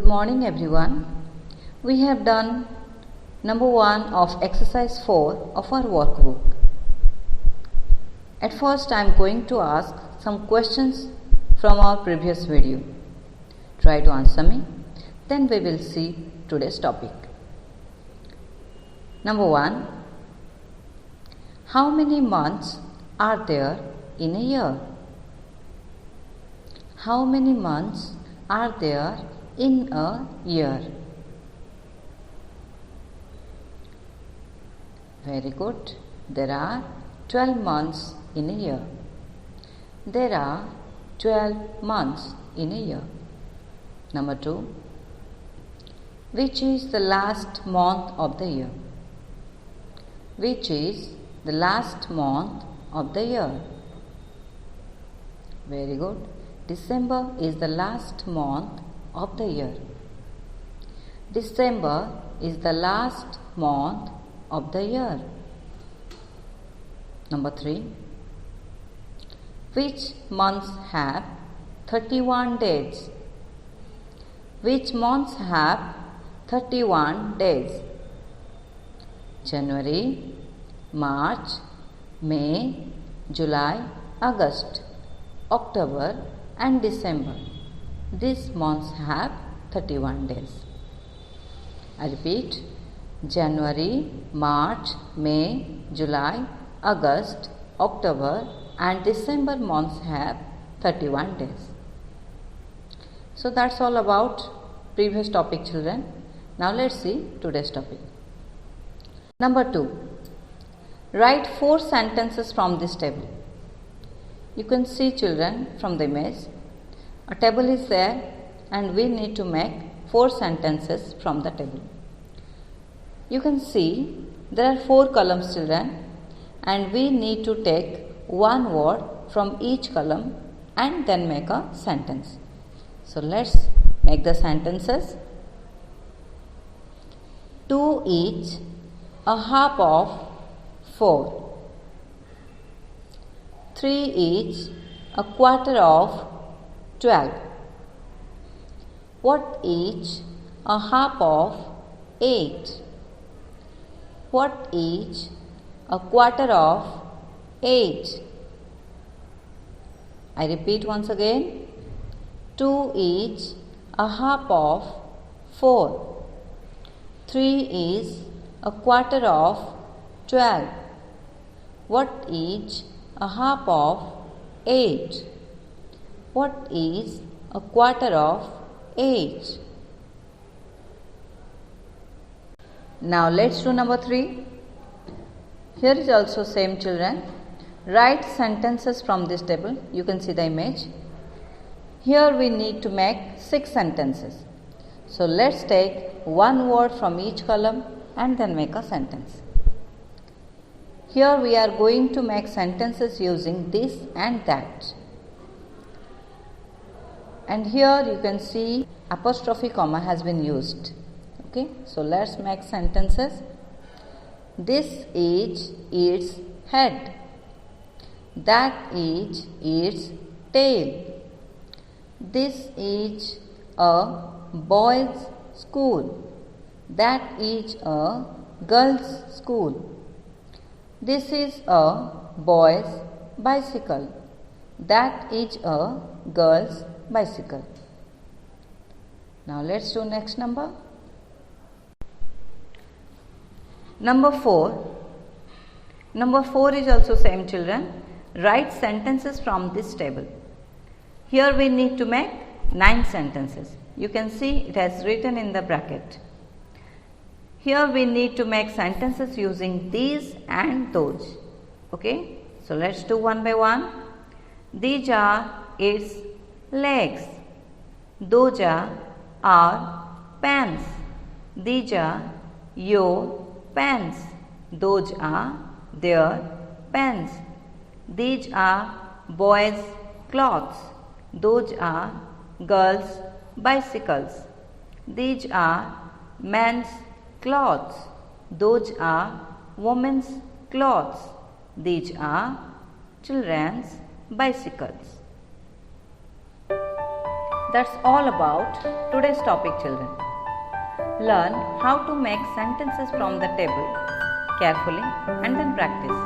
morning everyone. We have done number 1 of exercise 4 of our workbook. At first I am going to ask some questions from our previous video. Try to answer me. Then we will see today's topic. Number 1. How many months are there in a year? How many months are there in a year? Very good. There are 12 months in a year. There are 12 months in a year. Number 2. Which is the last month of the year? Which is the last month of the year? Very good. December is the last month of the year. December is the last month of the year. Number 3. Which months have 31 days? Which months have 31 days? January, March, May, July, August, October and December. These months have 31 days. I repeat, January, March, May, July, August, October and December months have 31 days. So that's all about previous topic, children. Now let's see today's topic. Number 2. Write 4 sentences from this table. You can see, children, from the image, a table is there and we need to make 4 sentences from the table. You can see there are 4 columns, children, and we need to take one word from each column and then make a sentence. So let's make the sentences. 2 each, a half of 4. 3 each, a quarter of 12. What each, a half of 8. What each, a quarter of 8. I repeat once again. 2 each, a half of 4. 3 is a quarter of 12. What each, a half of 8. What is a quarter of 8? Now let's do number 3. Here is also same, children. Write sentences from this table. You can see the image. Here we need to make 6 sentences. So let's take one word from each column and then make a sentence. Here we are going to make sentences using this and that. And here you can see apostrophe comma has been used. Okay, so let's make sentences. This is its head. That is its tail. This is a boys' school. That is a girls' school. This is a boy's bicycle. That is a girl's bicycle. Now let's do next number. Number 4. Number 4 is also same, children. Write sentences from this table. Here we need to make 9 sentences. You can see it has written in the bracket. Here we need to make sentences using these and those. Okay, so let's do one by one. These are its legs. Those are our pants. These are your pants. Those are their pants. These are boys' clothes. Those are girls' bicycles. These are men's clothes. Those are women's clothes. These are children's bicycles. That's all about today's topic, children. Learn how to make sentences from the table carefully and then practice.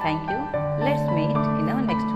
Thank you. Let's meet in our next